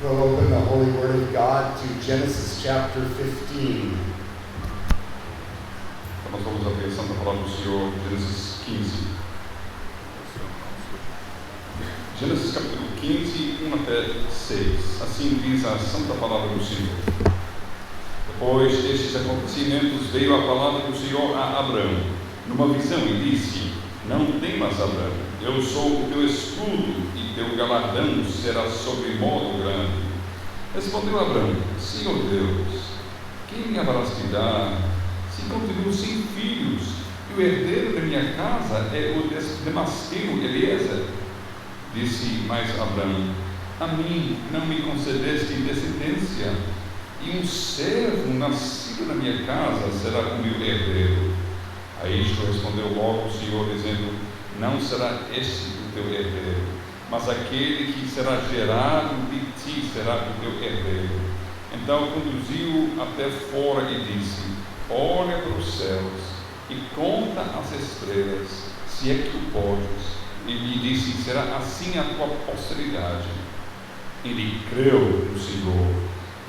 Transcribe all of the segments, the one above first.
We'll open the Holy Word of God to Genesis chapter 15. Então nós vamos abrir a Santa Palavra do Senhor, Gênesis 15. Gênesis capítulo 15, 1 até 6. Assim diz a Santa Palavra do Senhor. Depois destes acontecimentos, veio a palavra do Senhor a Abrão, numa visão, e disse: Não temas, Abrão, eu sou o teu escudo, e teu galardão será sobremodo grande. Respondeu Abrão: Senhor Deus, quem me haverás de dar, se continuo sem filhos, e o herdeiro da minha casa é o Damasqueno Eliezer? Disse mais Abrão: A mim não me concedeste descendência, e um servo nascido na minha casa será o meu herdeiro. A isto respondeu logo o Senhor, dizendo: Não será este o teu herdeiro, mas aquele que será gerado de ti será o teu herdeiro. Então conduziu-o até fora e disse: Olha para os céus e conta as estrelas, se é que tu podes. E lhe disse: Será assim a tua posteridade. Ele creu no Senhor,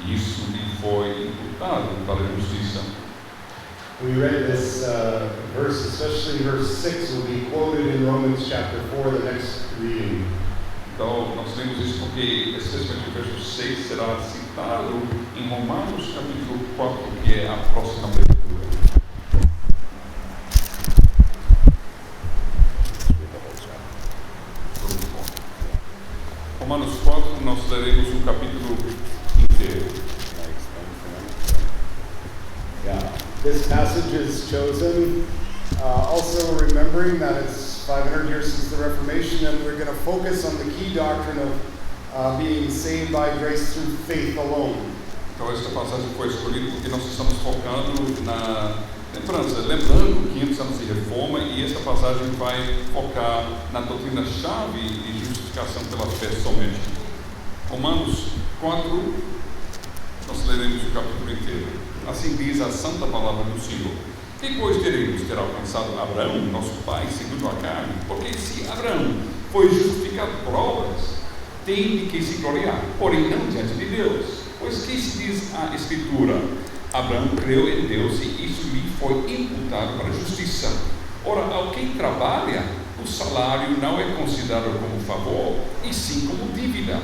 e isso lhe foi imputado para a justiça. We read this verse, especially verse 6, will be quoted in Romans chapter 4, the next reading. Então, nós lemos isso porque, especialmente o verso 6, será citado em Romanos capítulo 4, que é a próxima leitura. Romanos 4, nós leremos o capítulo inteiro. Yeah. This passage is chosen also remembering that it's 500 years since the Reformation, and we're going to focus on the key doctrine of being saved by grace through faith alone. Então esta passagem foi escolhida porque nós estamos focando na lembrança, lembrando 500 anos de reforma, e esta passagem vai focar na doutrina-chave de justificação pela fé somente. Romanos 4, nós leremos o capítulo inteiro. Assim diz a santa palavra do Senhor: Que pois teremos ter alcançado Abraão, nosso pai, segundo a carne? Porque se Abraão foi justificado por obras, tem de que se gloriar, porém não diante de Deus. Pois que se diz a Escritura: Abraão creu em Deus, e isso lhe foi imputado para a justiça. Ora, ao quem trabalha, o salário não é considerado como favor, e sim como dívida.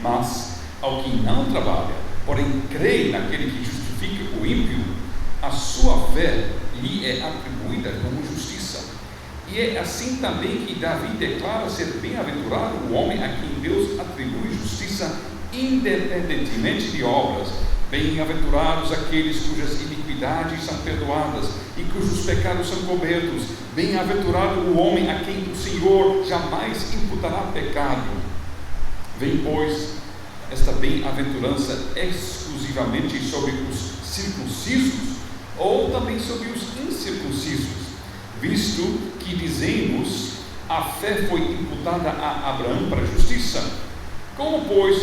Mas ao que não trabalha, porém crê naquele que justifica o ímpio, a sua fé lhe é atribuída como justiça. E é assim também que Davi declara ser bem-aventurado o homem a quem Deus atribui justiça independentemente de obras. Bem-aventurados aqueles cujas iniquidades são perdoadas e cujos pecados são cobertos. Bem-aventurado o homem a quem o Senhor jamais imputará pecado. Vem, pois, esta bem-aventurança exclusivamente sobre os circuncisos, ou também sobre os incircuncisos, visto que dizemos: a fé foi imputada a Abraão para a justiça. Como, pois,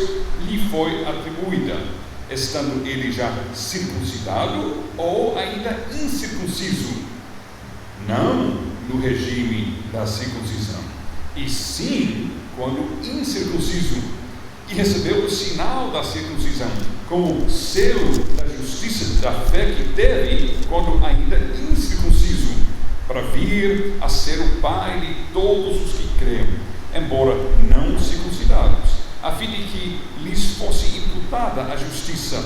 lhe foi atribuída, estando ele já circuncidado ou ainda incircunciso? Não no regime da circuncisão, e sim quando incircunciso, e recebeu o sinal da circuncisão como selo da justiça da fé que teve quando ainda incircunciso, para vir a ser o pai de todos os que creem, embora não circuncidados, a fim de que lhes fosse imputada a justiça,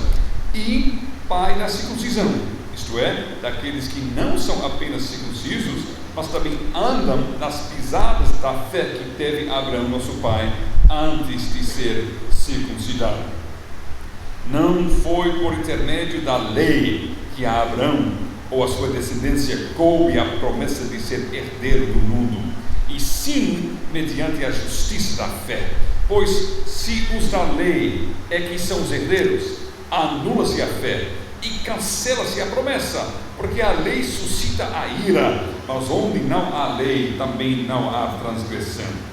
e pai da circuncisão, isto é, daqueles que não são apenas circuncisos, mas também andam nas pisadas da fé que teve Abraão, nosso pai, antes de ser circuncidado. Não foi por intermédio da lei que a Abraão ou a sua descendência coube a promessa de ser herdeiro do mundo, e sim mediante a justiça da fé. Pois se os da lei é que são os herdeiros, anula-se a fé e cancela-se a promessa, porque a lei suscita a ira, mas onde não há lei, também não há transgressão.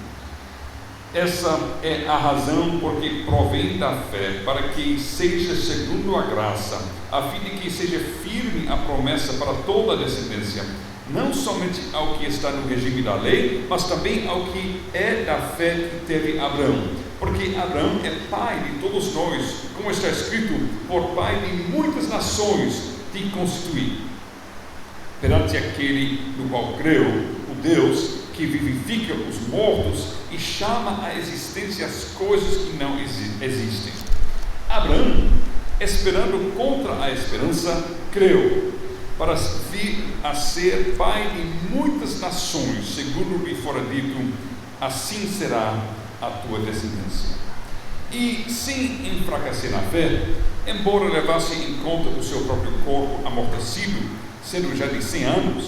Essa é a razão porque provém da fé, para que seja segundo a graça, a fim de que seja firme a promessa para toda a descendência, não somente ao que está no regime da lei, mas também ao que é da fé que teve Abraão, porque Abraão é pai de todos nós, como está escrito, por pai de muitas nações te constituí. Perante aquele no qual creu, o Deus que vivifica os mortos e chama à existência as coisas que não existem. Abraão, esperando contra a esperança, creu, para vir a ser pai de muitas nações, segundo lhe fora dito, assim será a tua descendência. E sem enfraquecer na fé, embora levasse em conta o seu próprio corpo amortecido, sendo já de 100 anos,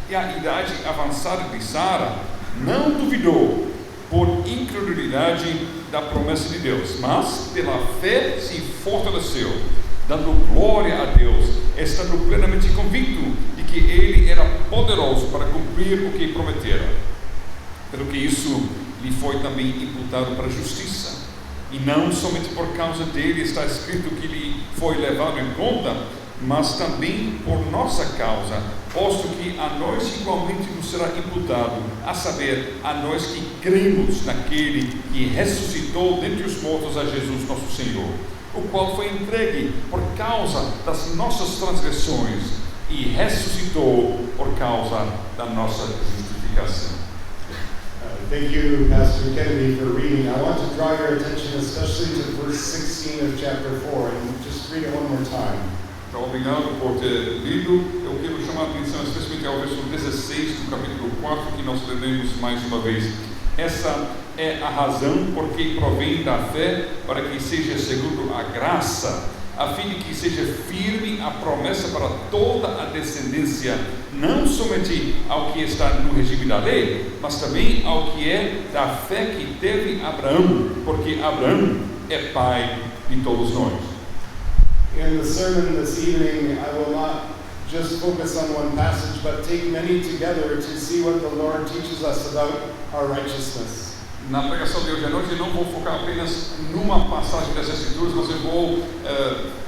e a idade avançada de Sara, não duvidou por incredulidade da promessa de Deus, mas pela fé se fortaleceu, dando glória a Deus, estando plenamente convicto de que Ele era poderoso para cumprir o que prometera. Pelo que isso lhe foi também imputado para a justiça. E não somente por causa dele está escrito que lhe foi levado em conta, mas também por nossa causa, posto que a nós igualmente nos será imputado, a saber, a nós que cremos naquele que ressuscitou dentre os mortos a Jesus nosso Senhor, o qual foi entregue por causa das nossas transgressões e ressuscitou por causa da nossa justificação. Thank you, Pastor Kennedy, for reading. I want to draw your attention especially to verse 16 of chapter 4, and just read it one more time. Então, obrigado por ter lido. Eu quero chamar a atenção especialmente ao verso 16 do capítulo 4, que nós lemos mais uma vez. Essa é a razão por que provém da fé, para que seja segundo a graça, a fim de que seja firme a promessa para toda a descendência, não somente ao que está no regime da lei, mas também ao que é da fé que teve Abraão, porque Abraão é pai de todos nós. In the sermon this evening, I will not just focus on one passage, but take many together to see what the Lord teaches us about our righteousness. Na pregação de hoje à noite eu não vou focar apenas numa passagem das Escrituras, mas eu vou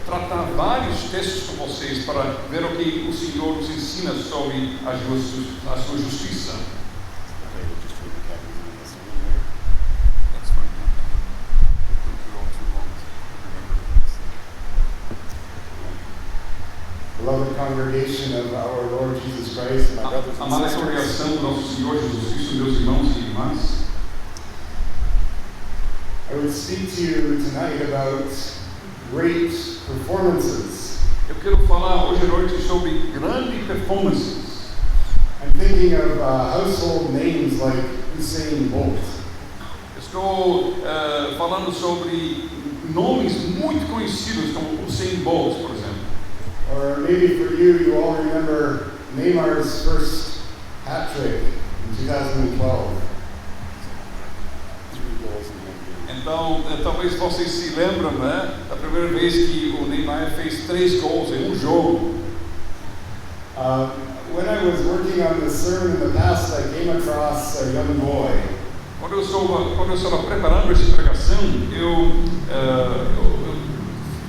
tratar vários textos com vocês para ver o que o Senhor nos ensina sobre a sua justiça. Beloved congregation of our Lord Jesus Christ, my brothers and Amada sisters. congregação do nosso Senhor Jesus Cristo, meus irmãos e irmãs, I would speak to you tonight about great performances. eu quero falar hoje à noite sobre grandes performances. I'm thinking of household names like Usain Bolt, Estou falando sobre nomes muito conhecidos como Usain Bolt, por exemplo. or maybe for you, you all remember Neymar's first hat trick in 2012. Então, talvez vocês se lembram, né, da primeira vez que o Neymar fez 3 gols em um jogo. When I was working on this sermon in the past, I came across a young boy. Quando eu estava preparando essa pregação, eu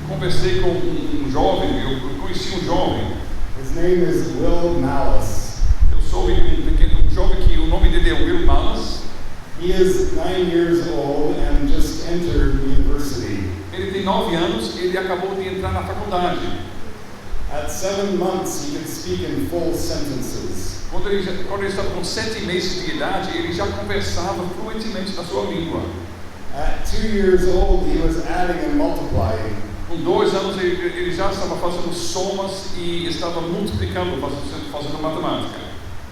conversei com um jovem, eu conheci um jovem. His name is Will Malice. Eu soube um jovem que o nome dele é Will Malice. He is 9 years old and just entered university. Ele tem 9 anos, ele acabou de entrar na faculdade. At 7 months, he could speak in full sentences. Quando ele estava com 7 meses de idade, ele já conversava fluentemente na sua língua. At 2 years old, he was adding and multiplying. Com 2 anos ele já estava fazendo somas e estava multiplicando, fazendo matemática.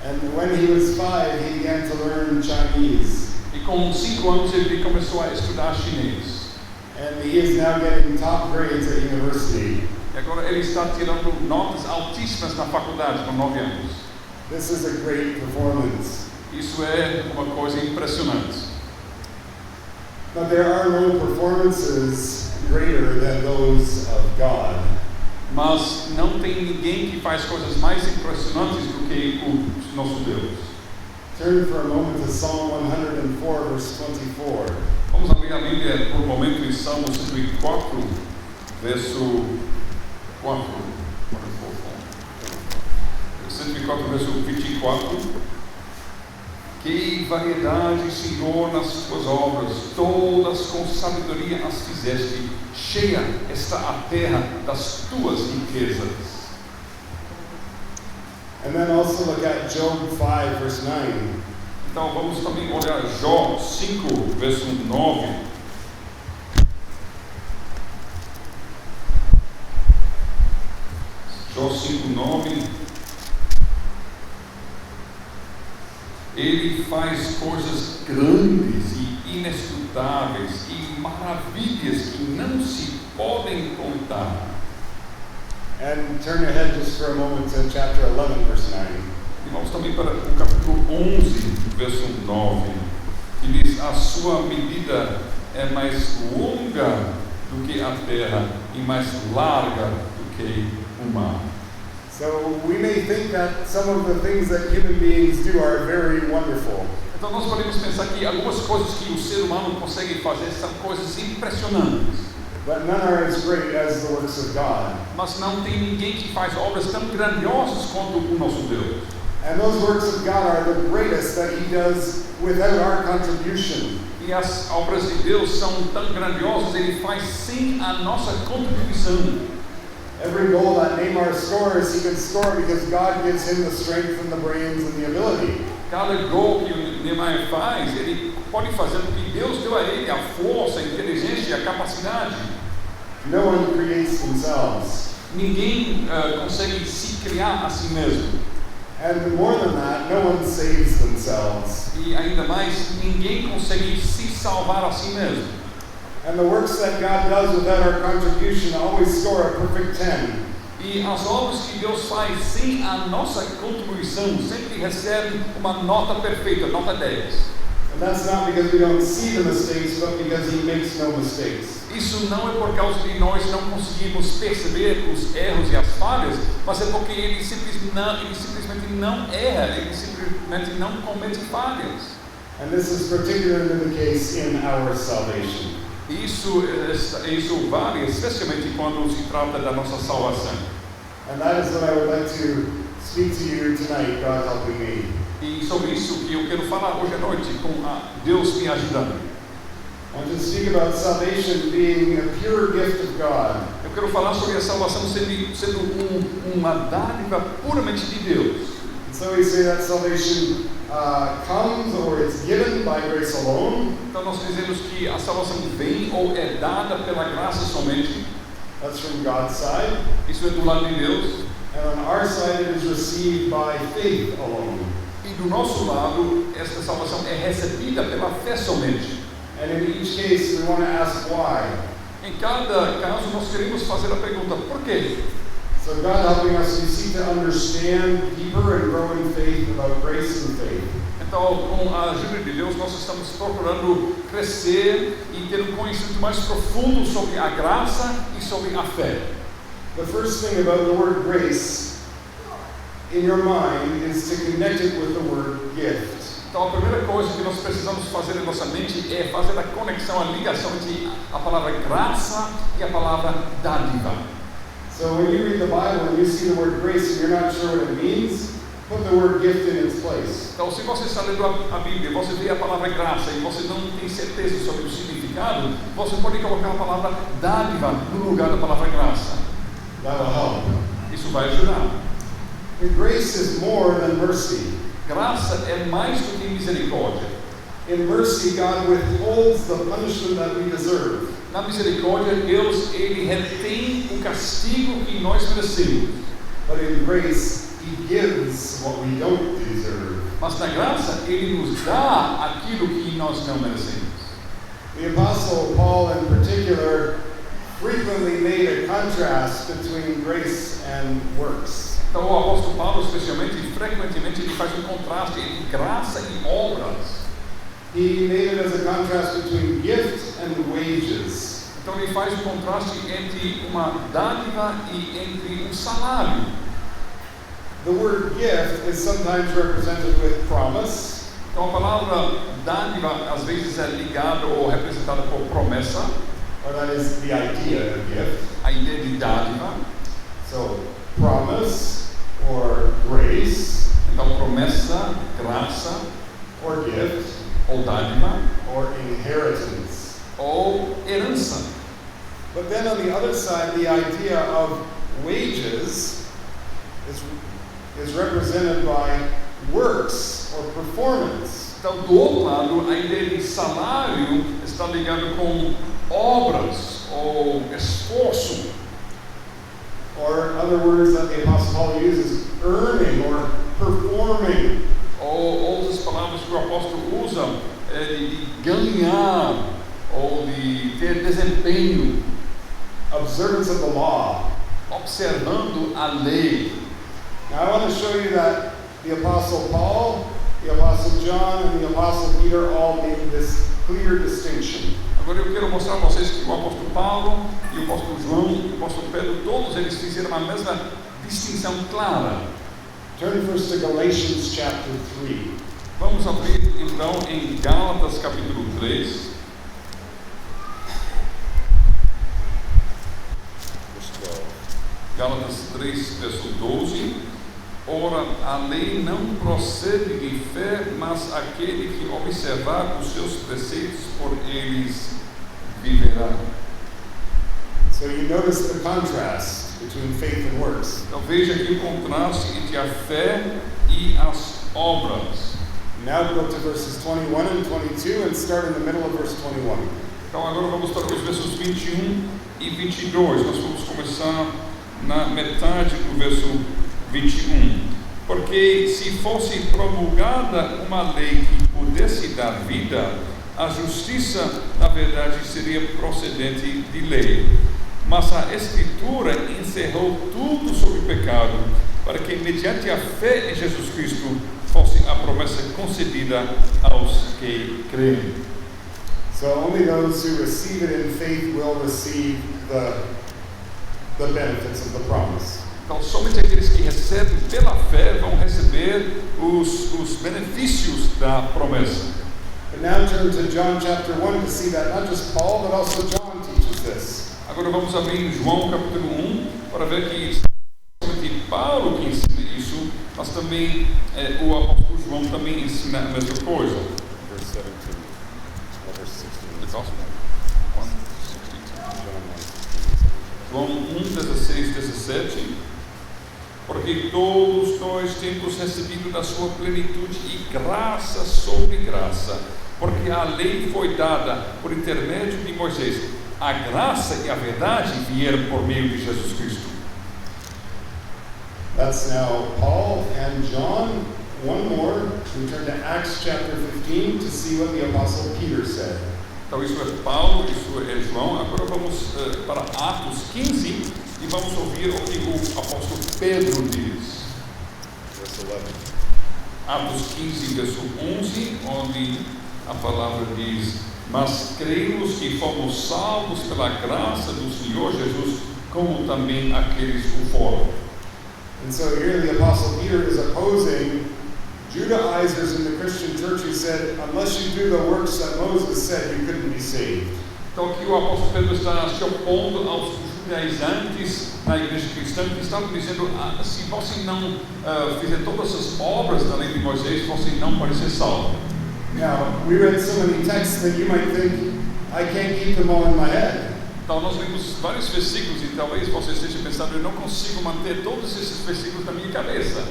And when he was 5, he began to learn Chinese. E com 5 anos ele começou a estudar chinês. And he is now getting top grades at university. E agora ele está tirando notas altíssimas na faculdade com 9 anos. This is a great performance. Isso é uma coisa impressionante. But there are no performances greater than those of God. Mas não tem ninguém que faz coisas mais impressionantes do que o nosso Deus. Turn for a moment to Psalm 104, verse 24. Vamos abrir a Bíblia por um momento em Salmo 104, verso 4. 104, verso 24. Que variedade, Senhor, nas tuas obras, todas com sabedoria as fizeste, cheia está a terra das tuas riquezas. And then also look at Job 5, verse 9. Então vamos também olhar Jó 5, verso 9. Jó 5:9. Ele faz coisas grandes e inescrutáveis e maravilhas que não se podem contar. And turn ahead just for a moment to chapter 11, verse 9. E vamos também para o capítulo 11, verso 9, que diz: a sua medida é mais longa do que a terra e mais larga do que o mar. So we may think that some of the things that human beings do are very wonderful. Então nós podemos pensar que algumas coisas que o ser humano consegue fazer são coisas impressionantes. But none are as great as the works of God. Mas não tem ninguém que faz obras tão grandiosas quanto o nosso Deus. And those works of God are the greatest that He does without our contribution. E as obras de Deus são tão grandiosas, Ele faz sem a nossa contribuição. Every goal that Neymar scores, he can score because God gives him the strength and the brains and the ability. Cada gol que o Neymar faz, ele pode fazer porque Deus deu a ele a força, a inteligência e a capacidade. No one creates themselves. Ninguém consegue se criar a si mesmo. And more than that, no one saves themselves. E ainda mais, ninguém consegue se salvar a si mesmo. And the works that God does without our contribution always score a perfect 10. E as obras que Deus faz sem a nossa contribuição sempre recebem uma nota perfeita, nota 10. And that's not because we don't see the mistakes, but because He makes no mistakes. Isso não é por causa de nós não conseguimos perceber os erros e as falhas, mas é porque Ele simplesmente não erra, Ele simplesmente não comete falhas. And this is particularly the case in our salvation. Isso vale especialmente quando se trata da nossa salvação. And that is what I would like to speak to you tonight, God helping me. E sobre isso que eu quero falar hoje à noite, com Deus me ajudando. I want to speak about salvation being a pure gift of God. Eu quero falar sobre a salvação sendo uma dádiva puramente de Deus. And so we say that salvation comes or it's given by grace alone. Então nós dizemos que a salvação vem ou é dada pela graça somente. That's from God's side. Isso é do lado de Deus. And on our side it is received by faith alone. E do nosso lado, esta salvação é recebida pela fé somente. And in each case we want to ask why. Em cada caso nós queremos fazer a pergunta, por quê? So God helping us, we seek to understand deeper and grow in faith about grace and faith. Então, com a ajuda de Deus, nós estamos procurando crescer e ter um conhecimento mais profundo sobre a graça e sobre a fé. The first thing about the word grace in your mind is to connect it with the word gift. Então, a primeira coisa que nós precisamos fazer em nossa mente é fazer a conexão, a ligação entre a palavra graça e a palavra dádiva. So when you read the Bible and you see the word grace and you're not sure what it means, put the word gift in its place. Então, se você está lendo a Bíblia, você vê a palavra graça e você não tem certeza sobre o significado, você pode colocar a palavra dádiva no lugar da palavra graça. That will help. Isso vai ajudar. And grace is more than mercy. Graça é mais do que misericórdia. In mercy, God withholds the punishment that we deserve. Na misericórdia, Deus ele retém o castigo que nós merecemos. But in grace, He gives what we don't deserve. Mas na graça, Ele nos dá aquilo que nós não merecemos. The Apostle Paul, in particular, frequently made a contrast between grace and works. Então, o apóstolo Paulo, especialmente, frequentemente, ele faz um contraste entre graça e obras. He made it as a contrast between gift and wages. Então, ele faz um contraste entre uma dádiva e entre um salário. The word gift is sometimes represented with promise. Então, a palavra dádiva, às vezes, é ligada ou representada por promessa. Or that is the idea of gift. A ideia de dádiva. So, promise or grace Então, promessa, graça. or gift, ou dádiva, or inheritance. ou herança. But then on the other side, the idea of wages is represented by works or performance. Então, do outro lado, a ideia de salário está ligado com obras ou esforço. Or other words that the Apostle Paul uses, earning or performing. Ou outras palavras que o apóstolo usa de ganhar ou de ter desempenho, Observance of the law. observando a lei. Now I want to show you that the Apostle Paul, the Apostle John, and the Apostle Peter all made this clear distinction. Agora eu quero mostrar a vocês que o apóstolo Paulo e o apóstolo João e o apóstolo Pedro, todos eles fizeram a mesma distinção clara. Turn first to Galatians chapter 3. Vamos abrir então em Gálatas capítulo 3. Gálatas 3, verso 12. Ora, a lei não procede de fé, mas aquele que observar os seus preceitos, por eles viverá. So you notice the contrast between faith and works. Então veja aqui o contraste entre a fé e as obras. Now go to verses 21 and 22 and start in the middle of verse 21. Então agora vamos para os versos 21 e 22. Nós vamos começar na metade do verso 21. Porque se fosse promulgada uma lei que pudesse dar vida, a justiça, na verdade, seria procedente de lei. Mas a Escritura encerrou tudo sobre o pecado, para que, mediante a fé em Jesus Cristo, fosse a promessa concedida aos que creem. So only those who receive it in faith will receive the benefits of the promise. Então, somente aqueles que recebem pela fé vão receber os benefícios da promessa. But now turn to John chapter 1 to see that not just Paul, but also John teaches this. Agora vamos abrir em João capítulo 1 para ver que somente Paulo que ensina isso, mas também o apóstolo João também ensina a mesma coisa. Verse 17, verse 16. João 1, 16, 17. Porque todos nós temos recebido da sua plenitude e graça sobre graça, porque a lei foi dada por intermédio de Moisés. A graça e a verdade vieram por meio de Jesus Cristo. That's now Paul and John. One more. We turn to Acts chapter 15 to see what the Apostle Peter said. Então isso é Paulo, isso é João. Agora vamos para Atos 15 e vamos ouvir o que o apóstolo Pedro diz. Verse 11. Atos 15, verso 11, onde a palavra diz: mas cremos que fomos salvos pela graça do Senhor Jesus, como também aqueles o foram. And so here the Apostle Peter is opposing Judaizers in the Christian church who said, unless you do the works that Moses said, you couldn't be saved. Então aqui o apóstolo Pedro está se opondo aos judaizantes na igreja cristã que estavam dizendo: se você não fizer todas as obras da lei de Moisés, você não pode ser salvo. Now, we read so many texts that you might think, I can't keep them all in my head. Então nós lemos vários versículos e talvez você esteja pensando: eu não consigo manter todos esses versículos na minha cabeça.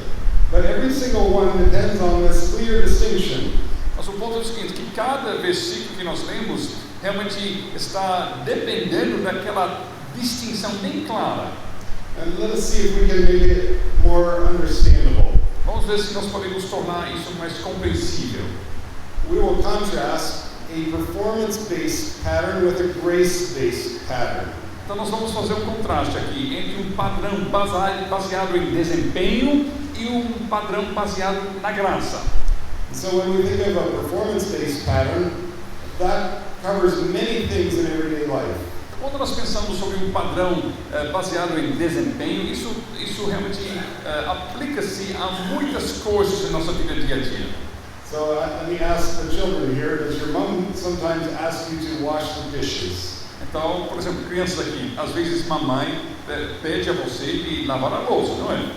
But every single one depends on this clear distinction. Mas o ponto é o seguinte, que cada versículo que nós lemos realmente está dependendo daquela distinção bem clara. And let us see if we can make it more understandable. Vamos ver se nós podemos tornar isso mais compreensível. We will contrast a performance-based pattern with a grace-based pattern. Então nós vamos fazer um contraste aqui entre um padrão baseado em desempenho e um padrão baseado na graça. So when we think of a performance-based pattern, that covers many things in everyday life. Quando nós pensamos sobre um padrão baseado em desempenho, isso realmente aplica-se a muitas coisas em nossa vida dia a dia. So let me ask the children here, does your mom sometimes ask you to wash the dishes? Então, por exemplo, crianças aqui, às vezes mamãe pede a você de lavar a louça, não é?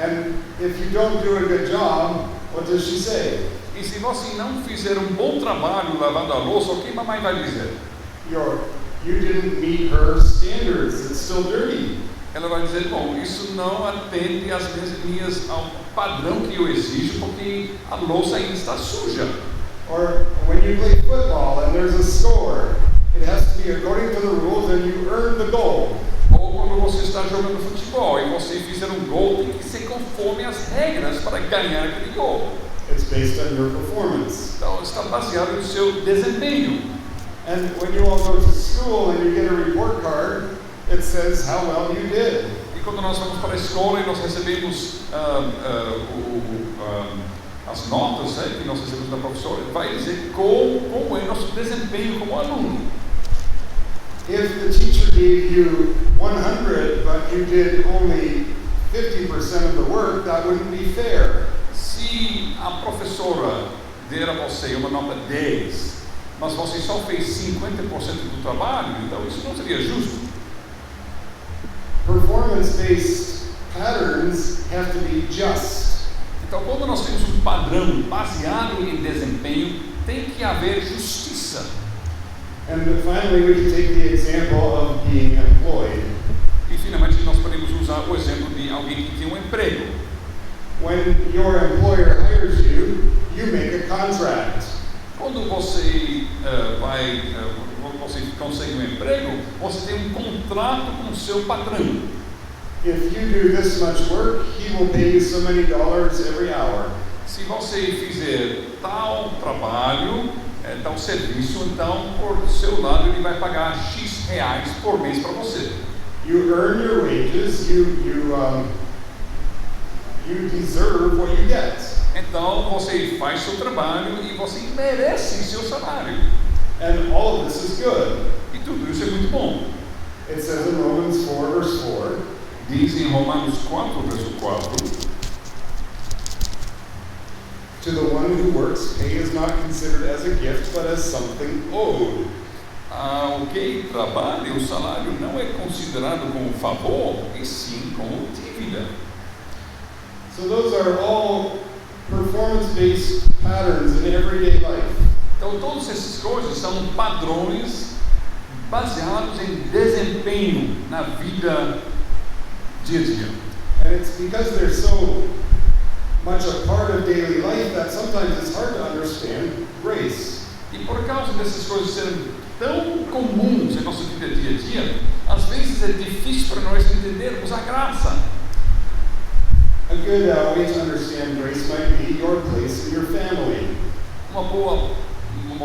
And if you don't do a good job, What does she say? E se você não fizer um bom trabalho lavando a louça, o que a mamãe vai dizer? You didn't meet her standards. It's still dirty. Ela vai dizer, bom, isso não atende às minhas ao padrão que eu exijo, porque a louça ainda está suja. Or when you play football and there's a score, it has to be according to the rules and you earn the goal. Ou quando você está jogando futebol e você fizer um gol, tem que ser conforme as regras para ganhar aquele gol. It's based on your performance. Então está baseado no seu desempenho. And when you all go to school and you get a report card, it says how well you did. E quando nós vamos para a escola e nós recebemos as notas, que nós recebemos da professora, vai dizer como é nosso desempenho como aluno. If the teacher gave you 100 but you did only 50% of the work, that wouldn't be fair. Se a professora der a você uma nota 10, mas você só fez 50% do trabalho, então isso não seria justo. Performance-based patterns have to be just. Então, quando nós temos um padrão baseado em desempenho, tem que haver justiça. And finally, we can take the example of being employed. E finalmente nós podemos usar o exemplo de alguém que tem um emprego. When your employer hires you, you make a contract. Quando você você consegue um emprego, você tem um contrato com o seu patrão. If you do this much work, he will pay you so many dollars every hour. Se você fizer tal trabalho, tal serviço, então por seu lado ele vai pagar X reais por mês para você. You earn your wages. You deserve what you get. Então você faz seu trabalho e você merece seu salário. And all of this is good. E tudo isso é muito bom. It says in Romans 4, verse 4, Diz em Romanos 4, verso 4, to the one who works, pay is not considered as a gift, but as something owed. o que trabalha, o salário não é considerado como favor, e sim como dívida. So those are all performance-based patterns in everyday life. Então todas essas coisas são padrões baseados em desempenho na vida dia a dia. And it's because they're so much a part of daily life that sometimes it's hard to understand grace. E por causa dessas coisas serem tão comuns em nossa vida dia a dia, às vezes é difícil para nós entendermos a graça. A good way to understand grace might be your place in your family. Uma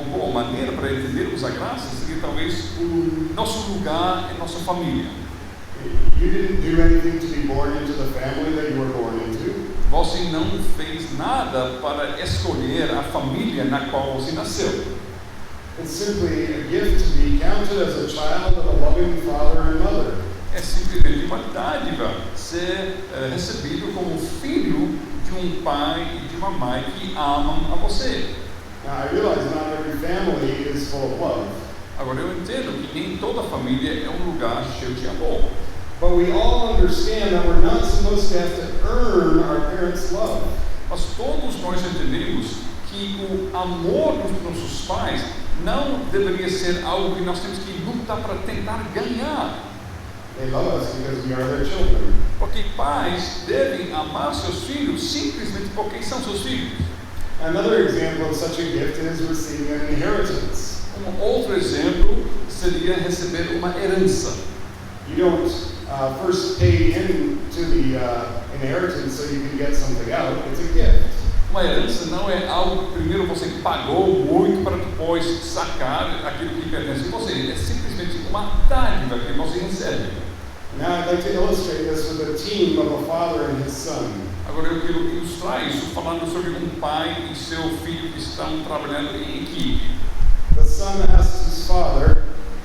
boa maneira para entendermos a graça seria talvez o nosso lugar em nossa família. You didn't do anything to be born into the family that you were born into. Você não fez nada para escolher a família na qual você nasceu. It's simply a gift to be counted as a child of a loving father and mother. É simplesmente uma dádiva ser recebido como filho de um pai e de uma mãe que amam a você. Now I realize not every family is full of love. Agora eu entendo que nem toda família é um lugar cheio de amor. But we all understand that we're not supposed to have to earn our parents' love. Mas todos nós entendemos que o amor dos nossos pais não deveria ser algo que nós temos que lutar para tentar ganhar. They love us because we are their children. Porque pais devem amar seus filhos simplesmente porque são seus filhos. Another example of such a gift is receiving an inheritance. Um outro exemplo seria receber uma herança. You don't first pay into the inheritance so you can get something out. It's a gift. Uma herança não é algo que primeiro você pagou muito para depois sacar aquilo que pertence a você. É simplesmente uma dádiva que você recebe. Now I'd like to illustrate this with a team of a father and his son. Agora eu quero ilustrar isso falando sobre um pai e seu filho que estão trabalhando em equipe. The son asks his father,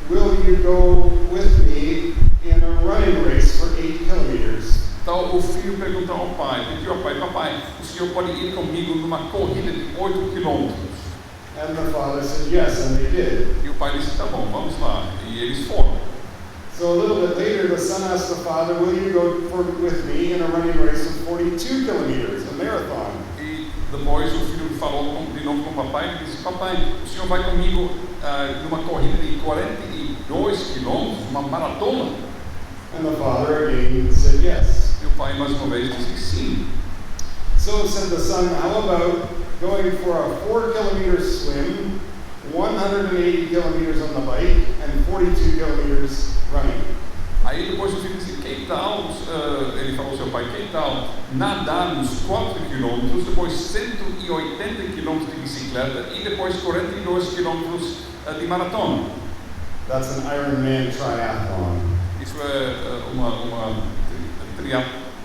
"Will you go with me in a running race for 8 kilometers?" Então o filho perguntou ao pai, pediu ao pai, papai, o senhor pode ir comigo numa corrida de 8 quilômetros? And the father said yes, and they did. E o pai disse, tá bom, vamos lá. E eles foram. So a little bit later, the son asked the father, "Will you go with me in a running race of 42 kilometers, a marathon?" E Depois o filho falou de novo com o papai e disse: papai, o senhor vai comigo numa corrida de 42 quilômetros, uma maratona? And the father again said yes. E o pai mais uma vez disse sim. So said the son, how about going for a 4-kilometer swim, 180 kilometers on the bike, and 42 kilometers running? Aí depois o filho disse: que tal, ele falou ao seu pai, que tal nadar uns 4 quilômetros, depois 180 quilômetros de bicicleta e depois 42 quilômetros de maratona? That's an Ironman triathlon. Isso é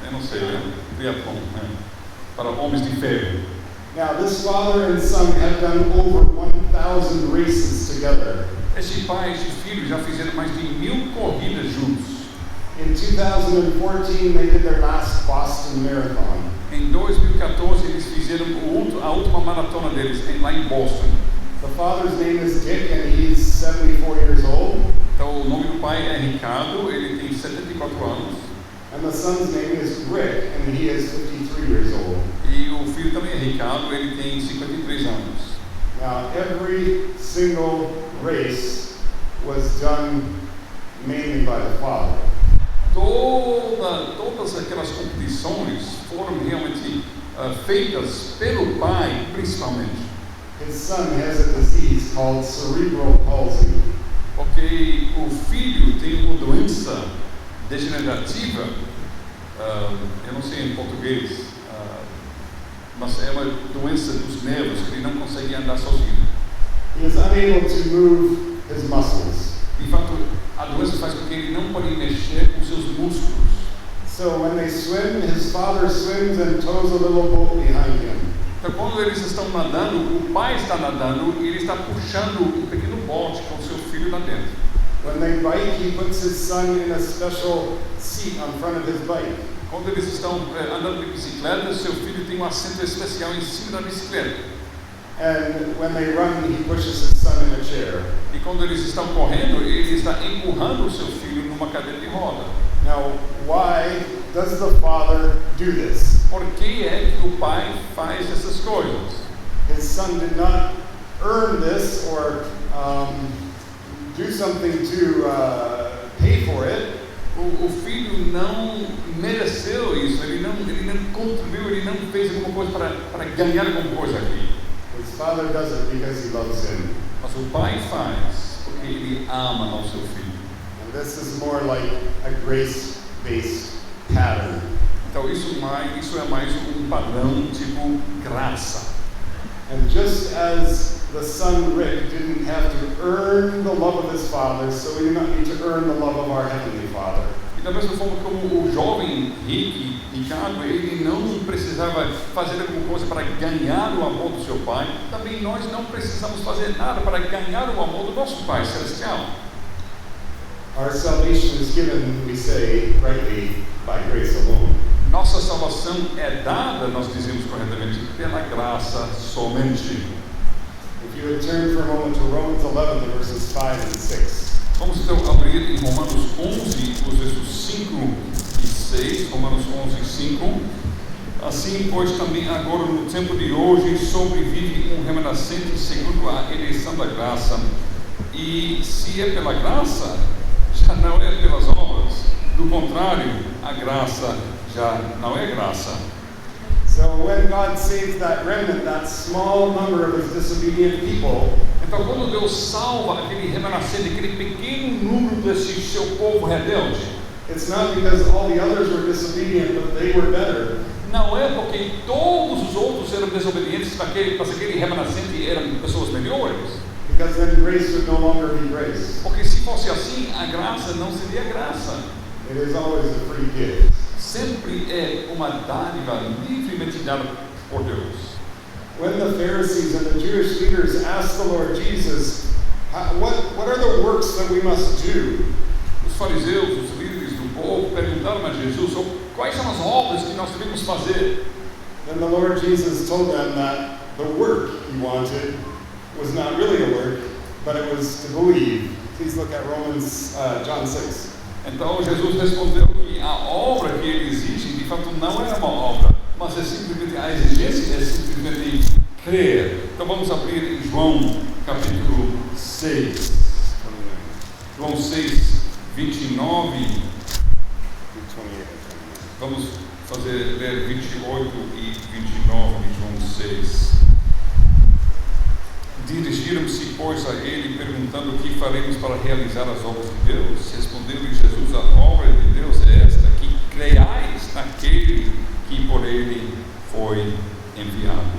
eu não sei, né? Triatlon, né? Para homens de ferro. Now this father and son have done over 1,000 races together. Esse pai e esse filho já fizeram mais de 1000 corridas juntos. In 2014, they did their last Boston Marathon. Em 2014 eles fizeram a última maratona deles lá em Boston. The father's name is Dick and he's 74 years old. Então o nome do pai é Ricardo, ele tem 74 anos. And the son's name is Rick and he is 53 years old. E o filho também é Ricardo, ele tem 53 anos. Now every single race was done mainly by the father. Todas aquelas competições foram realmente feitas pelo pai, principalmente. His son has a disease called cerebral palsy. Porque o filho tem uma doença degenerativa, eu não sei em português, mas é uma doença dos nervos, que ele não consegue andar sozinho. He is unable to move his muscles. De fato, a doença faz com que ele não pode mexer com seus músculos. So when they swim, his father swims and tows a little boat behind him. Então, quando eles estão nadando, o pai está nadando e ele está puxando um pequeno bote com seu filho lá dentro. When they bike, he puts his son in a special seat on front of his bike. Quando eles estão andando de bicicleta, seu filho tem um assento especial em cima da bicicleta. And when they run, he pushes his son in a chair. E quando eles estão correndo, ele está empurrando o seu filho numa cadeira de roda. Now, why does the father do this? Por que é que o pai faz essas coisas? His son did not earn this or do something to pay for it. O filho não mereceu isso, ele não contribuiu, ele não fez alguma coisa para ganhar alguma coisa aqui. His father does it because he loves him. Mas o pai faz porque ele ama ao seu filho. And this is more like a grace-based pattern. Então isso é mais um padrão tipo graça. And just as the son Rick didn't have to earn the love of his father, so we do not need to earn the love of our Heavenly Father. E da mesma forma como o jovem Ricardo, ele não precisava fazer alguma coisa para ganhar o amor do seu pai, também nós não precisamos fazer nada para ganhar o amor do nosso Pai Celestial. Our salvation is given, we say, rightly, by grace alone. Nossa salvação é dada, nós dizemos corretamente, pela graça somente. If you would turn for a moment to Romans 11, the verses 5 and 6. Vamos então abrir em Romanos 11, os versos 5 e 6, Romanos 11, 5. Assim, pois também agora no tempo de hoje sobrevive um remanescente segundo a eleição da graça. E se é pela graça, já não é pelas obras. Do contrário, a graça já não é graça. So when God saves that remnant, that small number of his disobedient people, Então, quando Deus salva aquele remanescente, aquele pequeno número desse seu povo rebelde, it's not because all the others were disobedient, but they were better. não é porque todos os outros eram desobedientes, mas aquele remanescente eram pessoas melhores. Because then grace would no longer be grace. Porque se fosse assim, a graça não seria graça. It is always a free gift. Sempre é uma dádiva livremente dada por Deus. When the Pharisees and the Jewish leaders asked the Lord Jesus, what are the works that we must do? Os fariseus, os líderes do povo, perguntaram a Jesus quais são as obras que nós devemos fazer. Then the Lord Jesus told them that the work he wanted was not really a work, but it was to believe. Please look at John 6. Então Jesus respondeu que a obra que ele exige, de fato, não é uma obra, mas é simplesmente, a exigência é simplesmente crer. Então vamos abrir em João capítulo 6. João 6, 29. Vamos ler 28 e 29 de João 6. Dirigiram-se, pois, a ele, perguntando o que faremos para realizar as obras de Deus. Respondeu-lhe Jesus: a obra de Deus é esta, que creiais naquele que por ele foi enviado.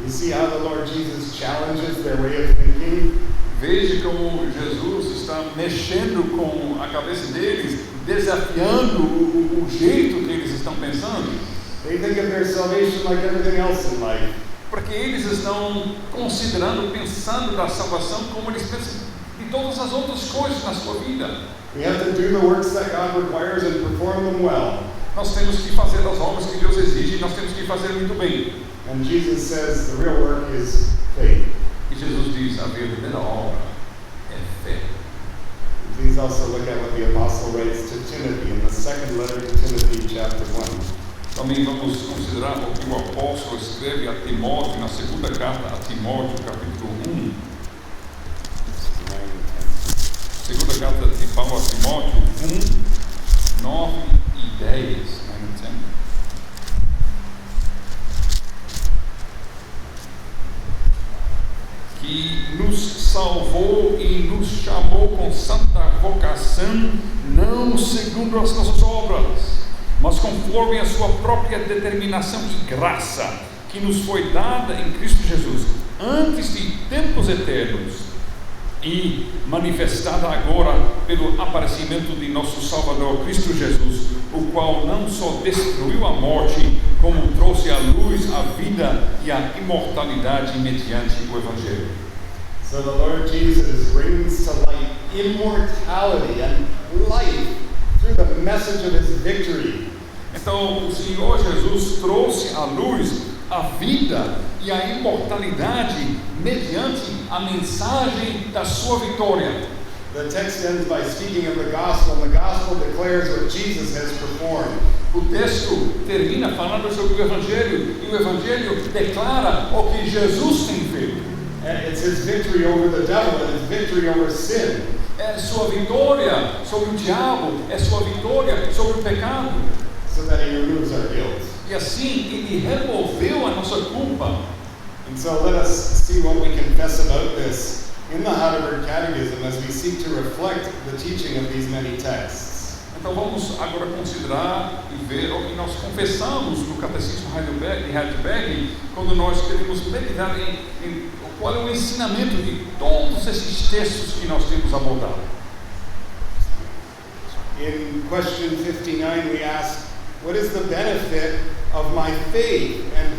You see how the Lord Jesus challenges their way of thinking? Veja como Jesus está mexendo com a cabeça deles, desafiando o jeito que eles estão pensando. They think of their salvation like everything else in life. Porque eles estão considerando, pensando da salvação como eles pensam de todas as outras coisas na sua vida. We have to do the works that God requires and perform them well. Nós temos que fazer as obras que Deus exige e nós temos que fazer muito bem. And Jesus says the real work is faith. E Jesus diz: a verdadeira obra é fé. Please also look at what the apostle writes to Timothy in the second letter to Timothy, chapter 1. Também vamos considerar o que o apóstolo escreve a Timóteo, na segunda carta a Timóteo, capítulo 1. Segunda carta de Paulo a Timóteo 1, 9 e 10. 9 e 10. Que nos salvou e nos chamou com santa vocação, não segundo as nossas obras, mas conforme a sua própria determinação e graça, que nos foi dada em Cristo Jesus, antes de tempos eternos, e manifestada agora pelo aparecimento de nosso Salvador Cristo Jesus, o qual não só destruiu a morte, como trouxe à luz a vida e a imortalidade mediante o Evangelho. So the Lord Jesus brings to light immortality and life through the message of his victory. Então o Senhor Jesus trouxe à luz a vida e a imortalidade mediante a mensagem da sua vitória. The text ends by speaking of the gospel, and the gospel declares what Jesus has performed. O texto termina falando sobre o Evangelho, e o Evangelho declara o que Jesus tem feito. And it's his victory over the devil and his victory over sin. É sua vitória sobre o diabo, é sua vitória sobre o pecado. So that he removes our guilt. E assim ele removeu a nossa culpa. And so let us see what we confess about this in the Heidelberg Catechism as we seek to reflect the teaching of these many texts. Então vamos agora considerar e ver o que nós confessamos no Catecismo de Heidelberg, quando nós queremos meditar em qual é o ensinamento de todos esses textos que nós temos abordado. In question 59 we ask, what is the benefit of my faith? And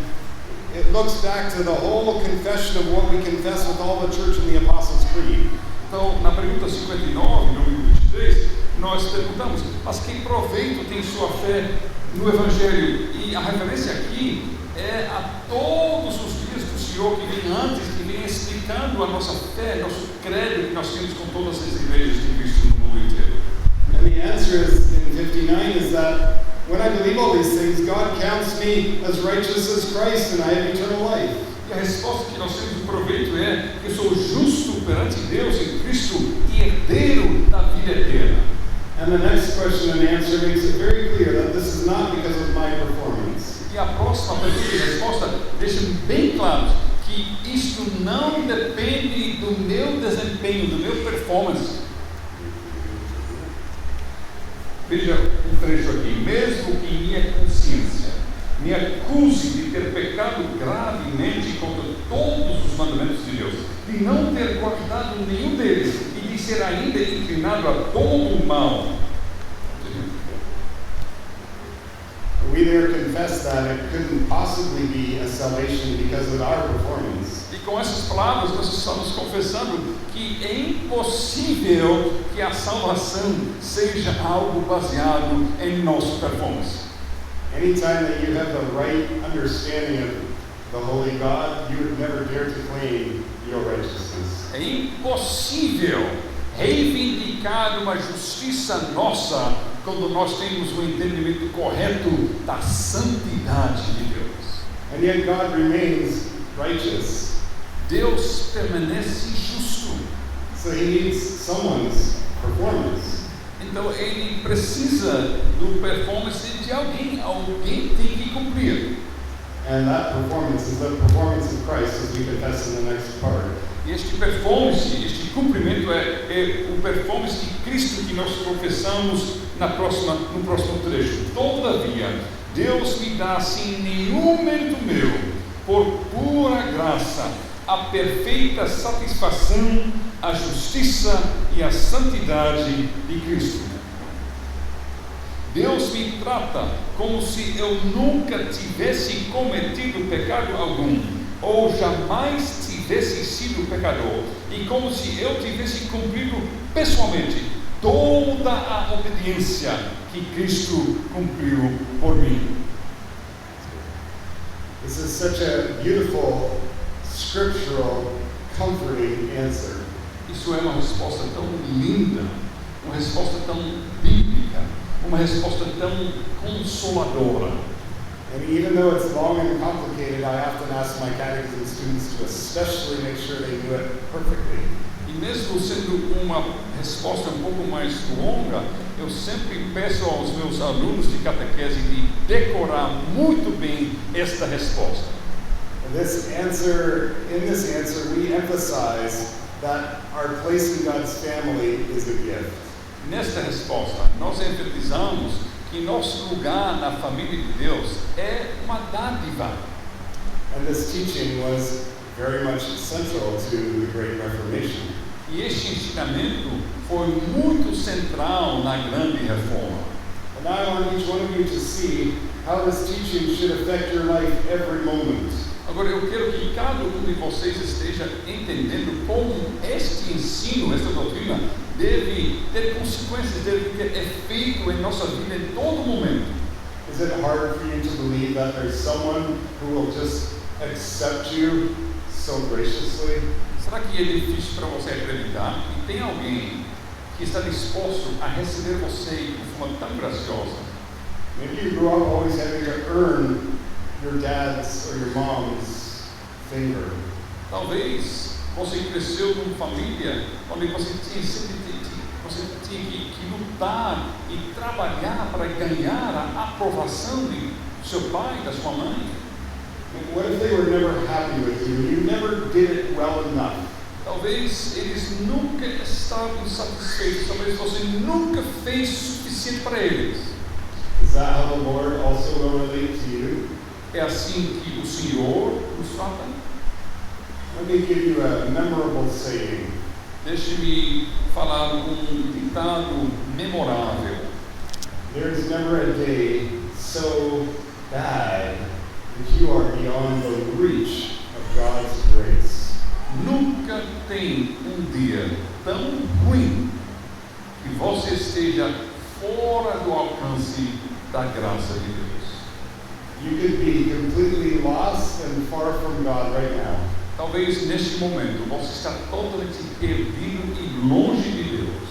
it looks back to the whole confession of what we confess with all the church in the Apostles' Creed. Então, na pergunta 59, número 23, nós perguntamos: mas que proveito tem sua fé no Evangelho? E a referência aqui é a todos os dias do Senhor que vem antes, que vem explicando a nossa fé, nosso credo que nós temos com todas as igrejas de Cristo no mundo inteiro. And the answer is, in 59 is that when I believe all these things, God counts me as righteous as Christ and I have eternal life. E a resposta que nós temos do proveito é que eu sou justo perante Deus em Cristo e herdeiro da vida eterna. And the next question and answer makes it very clear that this is not because of my performance. E a próxima pergunta e resposta deixa bem claro que isto não depende do meu desempenho, do meu performance. Veja um trecho aqui: mesmo que minha consciência me acuse de ter pecado gravemente contra todos os mandamentos de Deus, de não ter guardado nenhum deles e de ser ainda inclinado a todo o mal. We there confess that it couldn't possibly be a salvation because of our performance. E com essas palavras nós estamos confessando que é impossível que a salvação seja algo baseado em nossa performance. Anytime that you have the right understanding of the Holy God, you would never dare to claim your righteousness. É impossível reivindicar uma justiça nossa quando nós temos um entendimento correto da santidade de Deus. And yet God remains righteous. Deus permanece justo. So he needs someone's performance. Então ele precisa do performance de alguém. Alguém tem que cumprir. And that performance is the performance of Christ, as we confess in the next part. Este performance, este cumprimento é o performance de Cristo que nós confessamos no próximo trecho. Todavia, Deus me dá sem nenhum mérito meu, por pura graça, a perfeita satisfação, a justiça e a santidade de Cristo. Deus me trata como se eu nunca tivesse cometido pecado algum, ou jamais tivesse sido pecador, e como se eu tivesse cumprido pessoalmente toda a obediência que Cristo cumpriu por mim. This is such a beautiful, scriptural, comforting answer. Isso é uma resposta tão linda, uma resposta tão bíblica, uma resposta tão consoladora. And even though it's long and complicated, I often ask my catechism students to especially make sure they do it perfectly. E mesmo sendo uma resposta um pouco mais longa, eu sempre peço aos meus alunos de catequese de decorar muito bem esta resposta. In this answer, we emphasize that our place in God's family is a gift. Nesta resposta, nós enfatizamos que nosso lugar na família de Deus é uma dádiva. And this teaching was very much central to the Great Reformation. E este ensinamento foi muito central na Grande Reforma. And now I want each one of you to see how this teaching should affect your life every moment. Agora eu quero que cada um de vocês esteja entendendo como este ensino, esta doutrina, deve ter consequências, deve ter efeito em nossa vida em todo momento. Is it hard for you to believe that there's someone who will just accept you so graciously? Será que é difícil para você acreditar que tem alguém que está disposto a receber você de forma tão graciosa? Maybe you grew up always having to earn your dad's or your mom's favor. Talvez você cresceu numa família onde você tinha que lutar e trabalhar para ganhar a aprovação de seu pai, da sua mãe. What if they were never happy with you? You never did it well enough. Talvez eles nunca estavam satisfeitos, talvez você nunca fez o suficiente para eles. Is that how the Lord also will relate to you? É assim que o Senhor nos trata? Let me give you a memorable saying. Deixe-me falar um ditado memorável. There's never a day so bad that you are beyond the reach of God's grace. Nunca tem dia tão ruim que você esteja fora do alcance da graça de Deus. You could be completely lost and far from God right now. Talvez neste momento você está totalmente perdido e longe de Deus.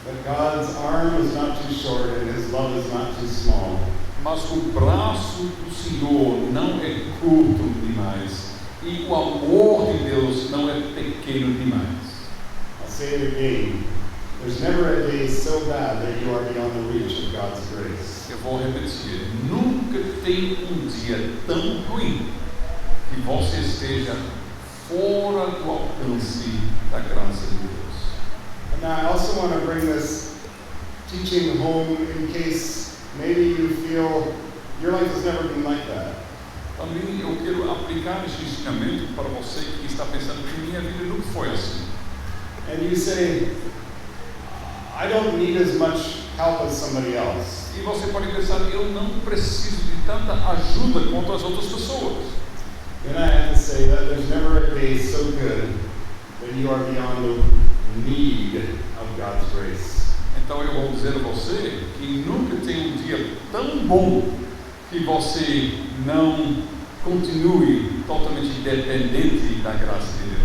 But God's arm is not too short and His love is not too small. Mas o braço do Senhor não é curto demais e o amor de Deus não é pequeno demais. I'll say it again. There's never a day so bad that you are beyond the reach of God's grace. Eu vou repetir. Nunca tem dia tão ruim que você esteja fora do alcance da graça de Deus. And now I also want to bring this teaching home in case maybe you feel your life has never been like that. Também eu quero aplicar esse ensinamento para você que está pensando que minha vida nunca foi assim. And you say, I don't need as much help as somebody else. E você pode pensar, eu não preciso de tanta ajuda quanto as outras pessoas. Then I have to say that there's never a day so good that you are beyond the need of God's grace. Então eu vou dizer a você que nunca tem dia tão bom que você não continue totalmente dependente da graça de Deus.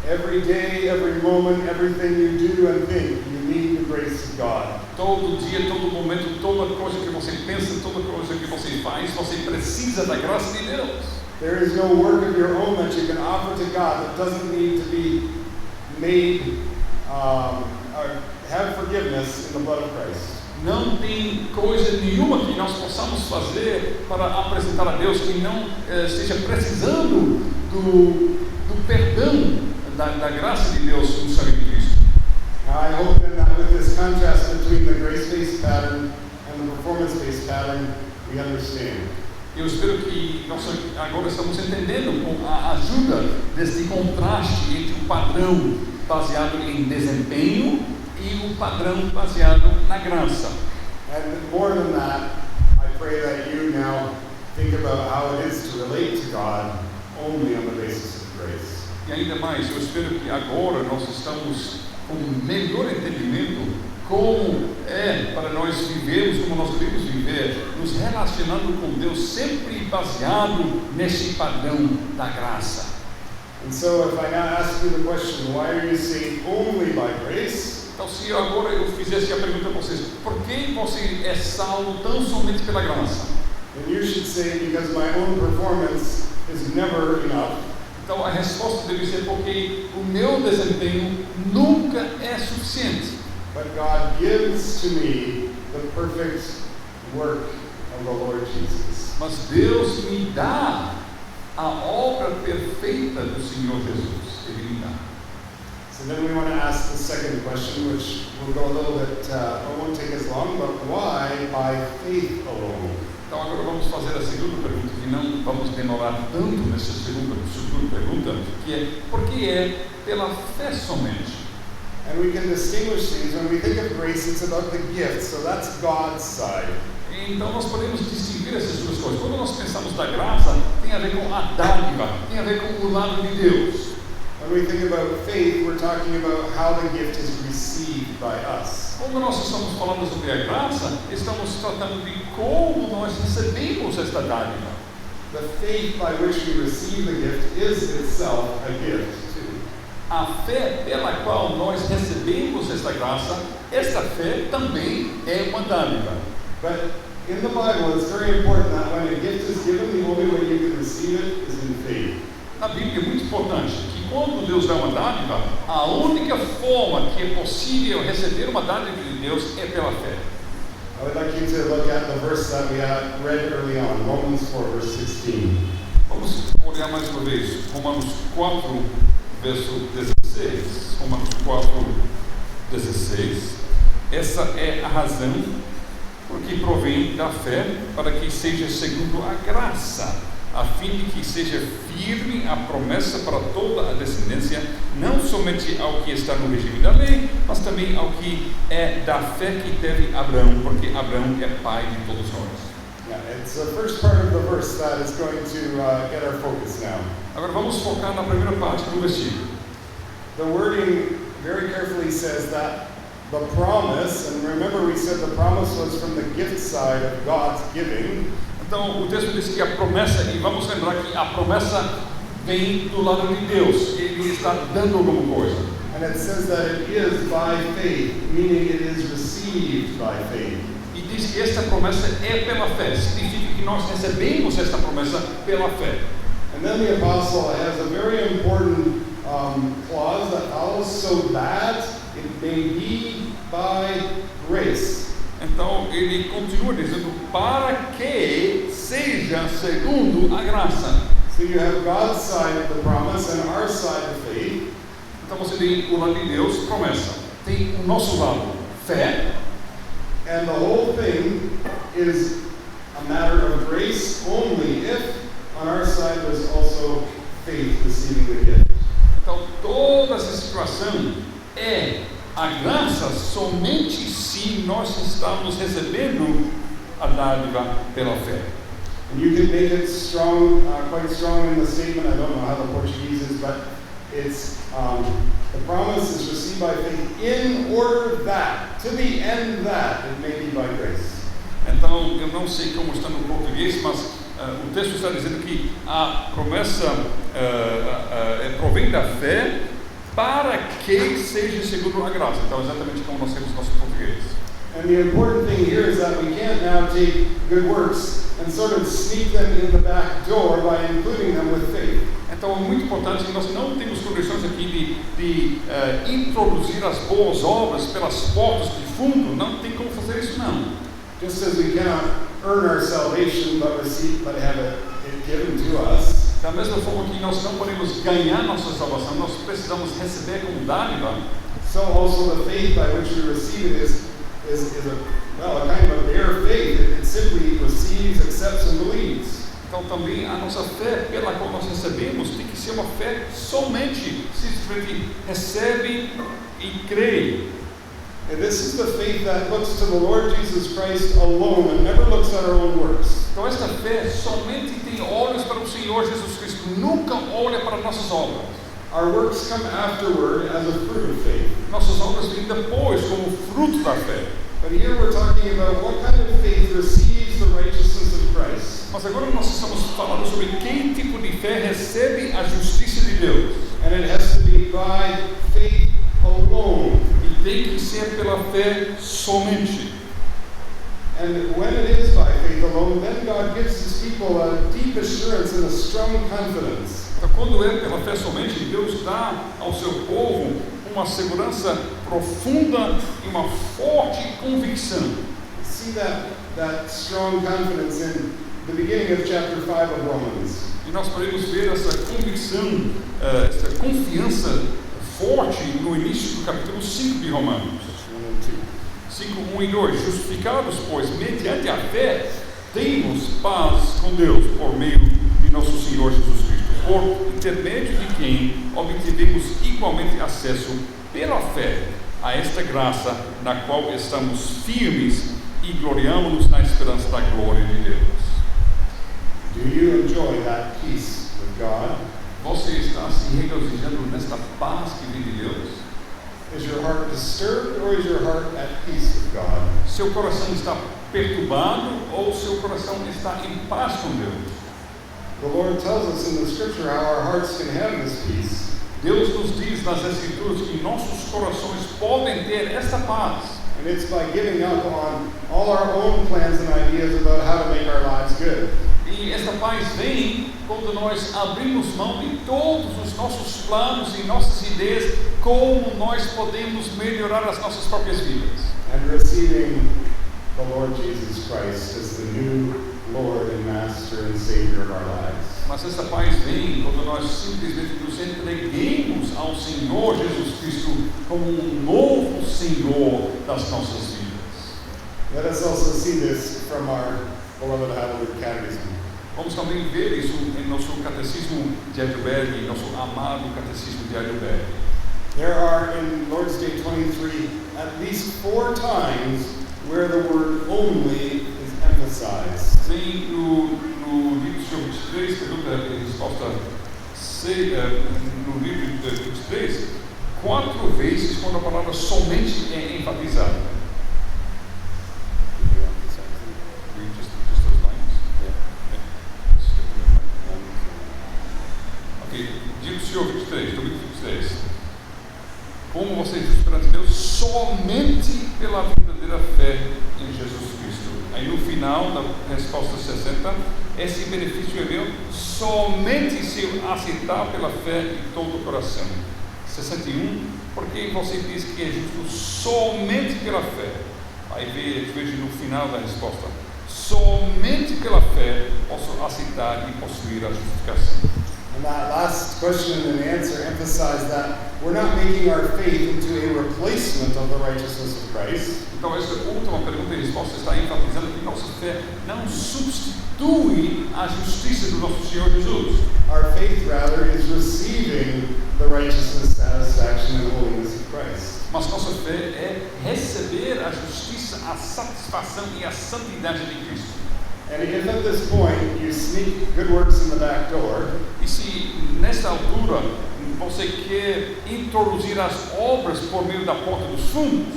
Every day, every moment, everything you do and think, you need to grace of God. Todo dia, todo momento, toda coisa que você pensa, toda coisa que você faz, você precisa da graça de Deus. There is no work of your own that you can offer to God that doesn't need to be made, or have forgiveness in the blood of Christ. Não tem coisa nenhuma que nós possamos fazer para apresentar a Deus que não esteja precisando do perdão da graça de Deus no sangue de Cristo. I hope then that with this contrast between the grace-based pattern and the performance-based pattern, we understand. Eu espero que nós agora estamos entendendo com a ajuda desse contraste entre o padrão baseado em desempenho e o padrão baseado na graça. And more than that, I pray that you now think about how it is to relate to God only on the basis of grace. E ainda mais, eu espero que agora nós estamos com um melhor entendimento como é para nós vivermos, como nós devemos viver, nos relacionando com Deus sempre baseado nesse padrão da graça. And so if I now ask you the question, why are you saved only by grace? Então, se agora eu fizesse a pergunta a vocês, por que você é salvo tão somente pela graça? Then you should say, because my own performance is never enough. Então, a resposta deve ser porque o meu desempenho nunca é suficiente. But God gives to me the perfect work of the Lord Jesus. Mas Deus me dá a obra perfeita do Senhor Jesus. Ele me dá. So then we want to ask the second question, which will go a little bit, it won't take as long, but why by faith alone? Então agora vamos fazer a segunda pergunta, que não vamos demorar tanto nessa segunda pergunta, que é, por que é pela fé somente? And we can distinguish these. When we think of grace, it's about the gift, so that's God's side. Então nós podemos distinguir essas duas coisas. Quando nós pensamos da graça, tem a ver com a dádiva, tem a ver com o lado de Deus. When we think about faith, we're talking about how the gift is received by us. Quando nós estamos falando sobre a graça, estamos tratando de como nós recebemos esta dádiva. The faith by which we receive the gift is itself a gift too. A fé pela qual nós recebemos esta graça, esta fé também é uma dádiva. But in the Bible, it's very important that when a gift is given, the only way you can receive it is in faith. Na Bíblia é muito importante que quando Deus dá uma dádiva, a única forma que é possível receber uma dádiva de Deus é pela fé. I would like you to look at the verse that we had read early on, Romans 4, verse 16. Vamos olhar mais uma vez, Romanos 4, verso 16. Romanos 4, 16. Essa é a razão porque provém da fé, para que seja segundo a graça, a fim de que seja firme a promessa para toda a descendência, não somente ao que está no regime da lei, mas também ao que é da fé que teve Abraão, porque Abraão é pai de todos nós. Yeah, it's the first part of the verse that is going to get our focus now. Agora vamos focar na primeira parte do versículo. The wording very carefully says that the promise, and remember we said the promise was from the gift side of God's giving. Então, o texto diz que a promessa, e vamos lembrar que a promessa vem do lado de Deus, Ele está dando alguma coisa. And it says that it is by faith, meaning it is received by faith. E diz que esta promessa é pela fé, significa que nós recebemos esta promessa pela fé. And then the apostle has a very important clause that follows, so that it may be by grace. Então ele continua dizendo, para que seja segundo a graça. So you have God's side of the promise and our side of faith. Então você tem o lado de Deus, promessa. Tem o nosso lado, fé. And the whole thing is a matter of grace only if on our side there's also faith receiving the gift. Então toda essa situação é a graça somente se nós estamos recebendo a dádiva pela fé. And you can make it strong, quite strong in the statement. I don't know how the Portuguese is, but it's the promise is received by faith in order that, to the end that, it may be by grace. Então eu não sei como está no português, mas o texto está dizendo que a promessa provém da fé para que seja segundo a graça. Então, exatamente como nós temos nosso português. And the important thing here is that we can't now take good works and sort of sneak them in the back door by including them with faith. Então é muito importante que nós não temos condições aqui de introduzir as boas obras pelas portas de fundo. Não tem como fazer isso, não. Just as we cannot earn our salvation but have it given to us. Da mesma forma que nós não podemos ganhar nossa salvação, nós precisamos receber como dádiva. So also the faith by which we receive it is a kind of a bare faith. It simply receives, accepts, and believes. Então também a nossa fé pela qual nós recebemos tem que ser uma fé simplesmente recebe e crê. And this is the faith that looks to the Lord Jesus Christ alone and never looks at our own works. Então esta fé somente tem olhos para o Senhor Jesus Cristo, nunca olha para nossas obras. Our works come afterward as a fruit of faith. Nossas obras vêm depois como fruto da fé. But here we're talking about what kind of faith receives the righteousness of Christ. Mas agora nós estamos falando sobre que tipo de fé recebe a justiça de Deus. And it has to be by faith alone. E tem que ser pela fé somente. And when it is by faith alone, then God gives His people a deep assurance and a strong confidence. Então, quando é pela fé somente, Deus dá ao seu povo uma segurança profunda e uma forte convicção. See that strong confidence in the beginning of chapter 5 of Romans. E nós podemos ver essa convicção, essa confiança forte no início do capítulo 5 de Romanos. 5, 1 e 2. Justificados, pois, mediante a fé, temos paz com Deus por meio de nosso Senhor Jesus Cristo, por intermédio de quem obtivemos igualmente acesso pela fé a esta graça na qual estamos firmes e gloriamo-nos na esperança da glória de Deus. Do you enjoy that peace with God? Você está se regozijando nesta paz que vem de Deus? Is your heart disturbed or is your heart at peace with God? Seu coração está perturbado ou seu coração está em paz com Deus? The Lord tells us in the scripture how our hearts can have this peace. Deus nos diz nas Escrituras que nossos corações podem ter esta paz. And it's by giving up on all our own plans and ideas about how to make our lives good. E esta paz vem quando nós abrimos mão de todos os nossos planos e nossas ideias, como nós podemos melhorar as nossas próprias vidas. And receiving the Lord Jesus Christ as the new Lord and Master and Savior of our lives. Mas esta paz vem quando nós simplesmente nos entreguemos ao Senhor Jesus Cristo como novo Senhor das nossas vidas. Let us also see this from our beloved Heidelberg Catechism. Vamos também ver isso em nosso catecismo de Heidelberg, nosso amado catecismo de Heidelberg. There are in Lord's Day 23 at least 4 times where the word only is emphasized. Tem no livro de 23, pergunta e resposta no livro de 23, 4 vezes quando a palavra somente é enfatizada. Digo Senhor 23, domingo 23. Como vocês esperam de Deus? Somente pela verdadeira fé em Jesus Cristo. Aí no final da resposta 60, esse benefício é meu somente se eu aceitar pela fé de todo o coração. 61, porque você diz que é justo somente pela fé. Aí veja no final da resposta, somente pela fé posso aceitar e possuir a justificação. And that last question and answer emphasize that we're not making our faith into a replacement of the righteousness of Christ. Então essa última pergunta e resposta está enfatizando que nossa fé não substitui a justiça do nosso Senhor Jesus. Our faith rather is receiving the righteousness, satisfaction, and holiness of Christ. Mas nossa fé é receber a justiça, a satisfação e a santidade de Cristo. And if at this point you sneak good works in the back door, e se nesta altura você quer introduzir as obras por meio da porta dos fundos,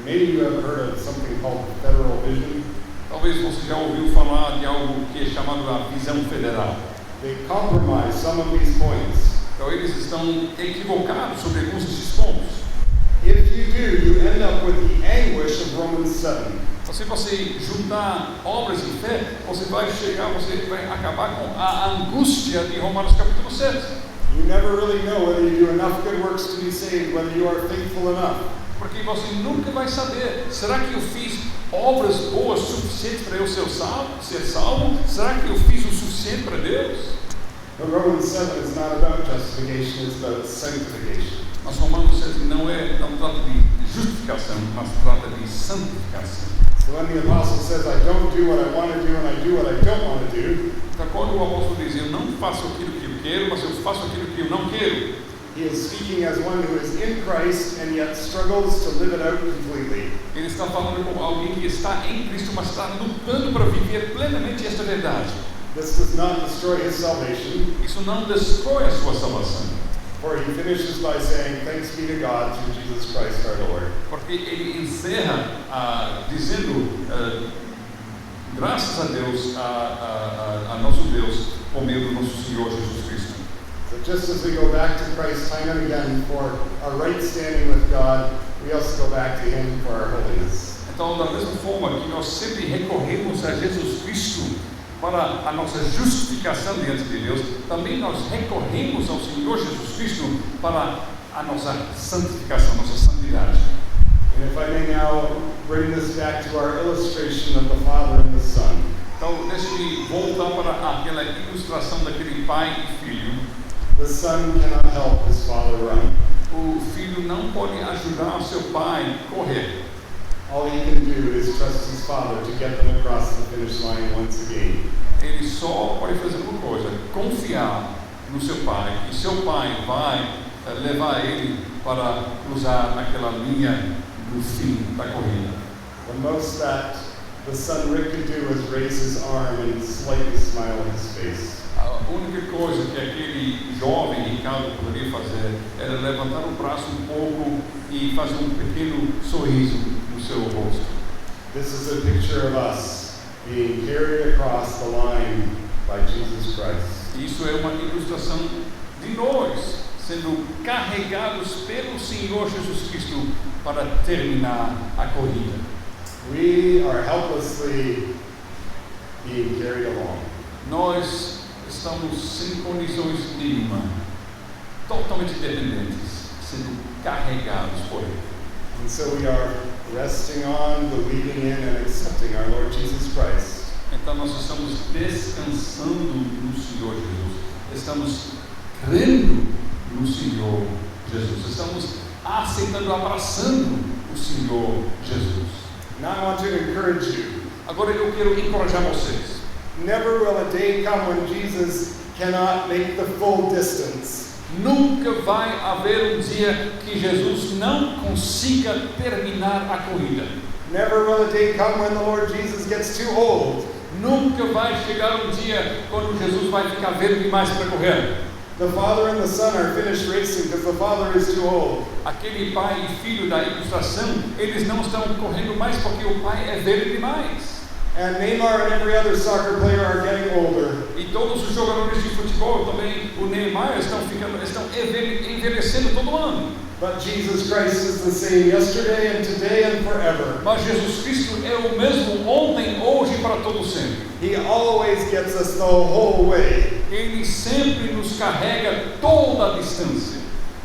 maybe you have heard of something called federal vision. Talvez você já ouviu falar de algo que é chamado a visão federal. They compromise some of these points. Então eles estão equivocados sobre alguns desses pontos. If you do, you end up with the anguish of Romans 7. Então, se você juntar obras de fé, você vai acabar com a angústia de Romanos capítulo 7. You never really know whether you do enough good works to be saved, whether you are faithful enough. Porque você nunca vai saber, será que eu fiz obras boas suficientes para eu ser salvo? Será que eu fiz o suficiente para Deus? But Romans 7 is not about justification, it's about sanctification. Mas Romanos 7 não trata de justificação, mas trata de santificação. So when the apostle says, I don't do what I want to do and I do what I don't want to do, Então quando o apóstolo diz, eu não faço aquilo que eu quero, mas eu faço aquilo que eu não quero, he is speaking as one who is in Christ and yet struggles to live it out completely. ele está falando com alguém que está em Cristo, mas está lutando para viver plenamente esta verdade. This does not destroy his salvation, Isso não destrói a sua salvação, for he finishes by saying, thanks be to God through Jesus Christ our Lord. porque ele encerra dizendo graças a Deus, a nosso Deus, por meio do nosso Senhor Jesus Cristo. So just as we go back to Christ time and again for our right standing with God, we also go back to him for our holiness. Então, da mesma forma que nós sempre recorremos a Jesus Cristo para a nossa justificação diante de Deus, também nós recorremos ao Senhor Jesus Cristo para a nossa santificação, nossa santidade. And if I may now bring this back to our illustration of the Father and the Son. Então, deixe-me voltar para aquela ilustração daquele pai e filho. The Son cannot help his Father run. O filho não pode ajudar o seu pai a correr. All he can do is trust his Father to get them across the finish line once again. Ele só pode fazer uma coisa, confiar no seu pai, que seu pai vai levar ele para cruzar aquela linha do fim da corrida. The most that the son Rick could do was raise his arm and slightly smile on his face. A única coisa que aquele jovem Ricardo poderia fazer era levantar o braço um pouco e fazer um pequeno sorriso no seu rosto. This is a picture of us being carried across the line by Jesus Christ. Isso é uma ilustração de nós sendo carregados pelo Senhor Jesus Cristo para terminar a corrida. We are helplessly being carried along. Nós estamos sem condições nenhuma, totalmente dependentes, sendo carregados por Ele. And so we are resting on, believing in, and accepting our Lord Jesus Christ. Então nós estamos descansando no Senhor Jesus, estamos crendo no Senhor Jesus, estamos aceitando, abraçando o Senhor Jesus. Now I want to encourage you. Agora eu quero encorajar vocês. Never will a day come when Jesus cannot make the full distance. Nunca vai haver dia que Jesus não consiga terminar a corrida. Never will a day come when the Lord Jesus gets too old. Nunca vai chegar dia quando Jesus vai ficar velho demais para correr. The father and the son are finished racing because the father is too old. Aquele pai e filho da ilustração, eles não estão correndo mais porque o pai é velho demais. And Neymar and every other soccer player are getting older. E todos os jogadores de futebol também, o Neymar, estão envelhecendo todo ano. But Jesus Christ is the same yesterday and today and forever. Mas Jesus Cristo é o mesmo ontem, hoje e para todo sempre. He always gets us the whole way. Ele sempre nos carrega toda a distância.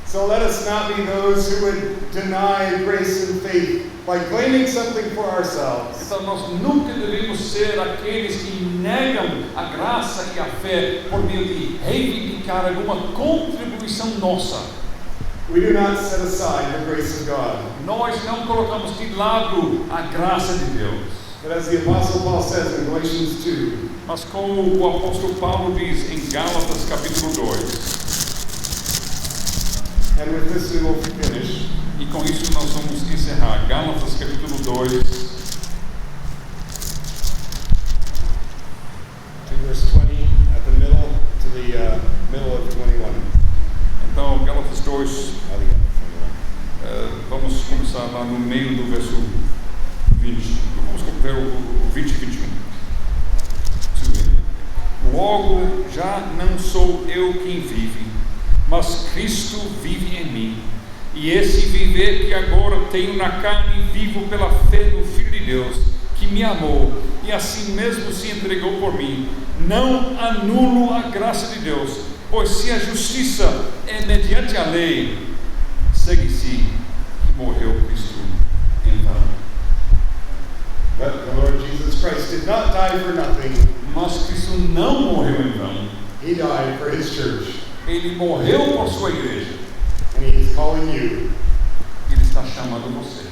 So let us not be those who would deny grace and faith by claiming something for ourselves. Então nós nunca devemos ser aqueles que negam a graça e a fé por meio de reivindicar alguma contribuição nossa. We do not set aside the grace of God. Nós não colocamos de lado a graça de Deus. But as the Apostle Paul says in Galatians 2, Mas como o apóstolo Paulo diz em Gálatas capítulo 2, and with this we will finish. e com isso nós vamos encerrar Gálatas capítulo 2, To verse 20 at the middle, to the middle of 21. então Gálatas 2, vamos começar lá no meio do verso 20, vamos ver o 20 e 21. Logo já não sou eu quem vive, mas Cristo vive em mim. E esse viver que agora tenho na carne, vivo pela fé no Filho de Deus, que me amou e assim mesmo se entregou por mim. Não anulo a graça de Deus, pois se a justiça é mediante a lei, segue-se que morreu Cristo em vão. But the Lord Jesus Christ did not die for nothing. Mas Cristo não morreu em vão. He died for His church. Ele morreu por sua igreja. And He is calling you. Ele está chamando você.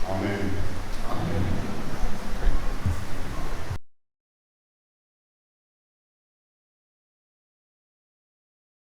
Amen.